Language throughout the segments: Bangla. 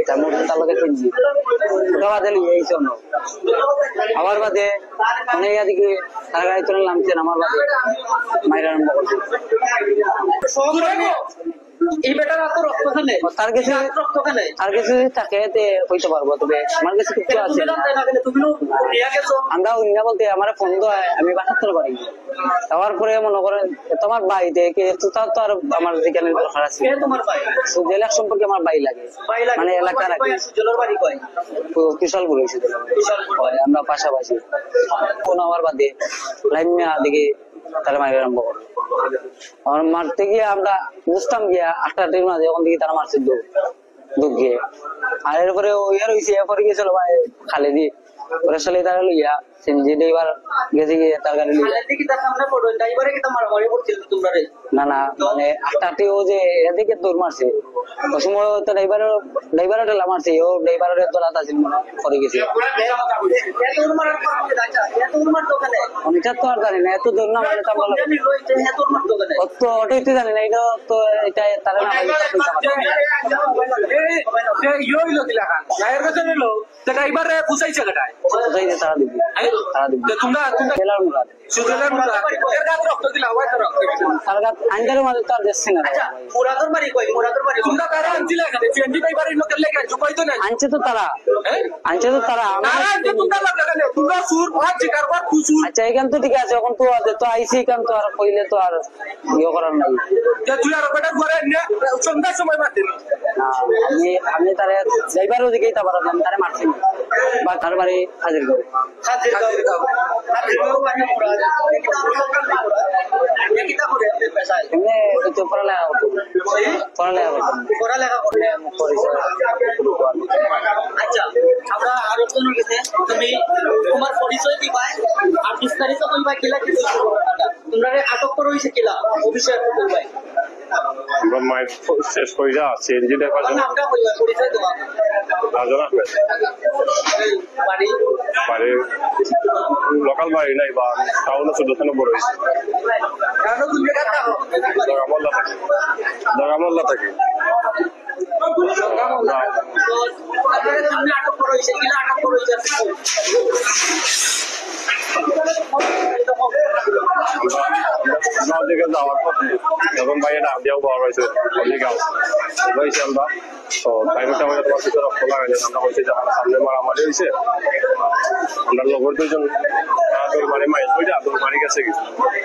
তার মধ্যে তার লোকে কিনছি ওটা বাদে এই জন্য আমার বাদে অনেক এদিকে তার গাড়ি চলে নামছেন আমার বাদে মাইরা আরম্ভ করছে তার কিছু থাকে হইতে পারবো তবে আমার কাছে কিছু আছে আমরা অন্য বলতে আমার ফোন দেয় আমি বাসাতে পারি তার পরে মনে করেন তোমার ভাই দেখে তার তো আর আমার যেখানে দরকার আছে জেলার সম্পর্কে আমার ভাই লাগে মানে এলাকার কুশল গুলো আমরা পাশাপাশি কোন আমার বাদে লাইন দিকে তারা মাইরে আরম্ভ করে মারতে গিয়ে আমরা বুঝতাম গিয়া 8টা টিম মাঝে ওখান থেকে তারা মারছে দুঃখ গিয়ে আর এরপরে ইয়ার হয়েছে এরপরে গিয়েছিল ভাই খালেদি ওরা সালে তারা লইয়া সেনজি ড্রাইভার গেছে গিয়ে তার গাড়ি লইয়া না না মানে 8টা ও যে এদিকে দৌড় মারছে ওই সময় তো ড্রাইভারও ঢেলা মারছে ও ড্রাইভারের দোলা তাছিল পরে গেছে অনেকটা তো আর জানি না এত দৌড় না মানে তো ওটাই তো জানি না এটা তো এটা তারা না ড্রাইভার পুষাইছে কেটায় তারা দিবি তোমরা জেলার মুরাদ সুজনের এর গাত রক্ত দিলা ওই তো রক্ত তার গাত আইন্দারের মাঝে তো আর দেখছি না মুরাদর বাড়ি কই মুরাদর বাড়ি তোমরা কারা আনছিলে এখানে সিএনজি ড্রাইভারের লোকের লেগে জুকাই তো না আনছে তো তারা তোমরা লাগালে তোমরা সুর ভাত চিকার বা খুসুর আচ্ছা এখান তো ঠিক আছে এখন তো আইসি এখান তো আর কইলে তো আর ইয়ে করার নাই যে তুই আর বেটা ঘরে নে সন্ধ্যার সময় মারতে আমি তারে ড্রাইভারও দিকেই তা পারলাম তারে মারছি বা তার বাড়ি হাজির করে পড়ালেখা করলে আচ্ছা আমরা আরো জনের কাছে তুমি তোমার পরিচয় দিবা আর বিস্তারিত কইবা কিলা কি তোমরা আটক করে হইছে কিলা অভিষেক কইবা আমরা মাইক শেষ কইরা সিএনজি ড্রাইভার আমরা কইবা পরিচয় দিবা রাজন আহমেদ বাড়ি লোকাল বাড়ি নাই বা টাউনে 14 হয়েছে দরামল্লা থাকে দিকে যাওয়ার পথে যখন ভাই এটা আদিয়াও পাওয়া হয়েছে হয়েছে আমরা তো টাইমটা আমাদের তোমার ভিতরে রক্ত লাগাই আমরা বলছি যে আমার সামনে মারামারি হয়েছে আমরা লগর দুইজন দৌড়মারি মাইজ হয়ে যা দৌড়মারি গেছে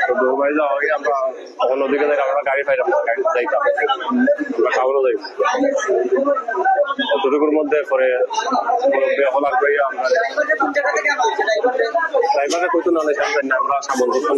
তো দৌড়মারি যাওয়া আগে আমরা তখন নদীকে যাই আমরা গাড়ি পাইলাম গাড়ি যাইতাম আমরা টাউনও যাই অতটুকুর মধ্যে পরে এখন আসবে আমরা ড্রাইভারে কইতো না আমরা সামঞ্জস্য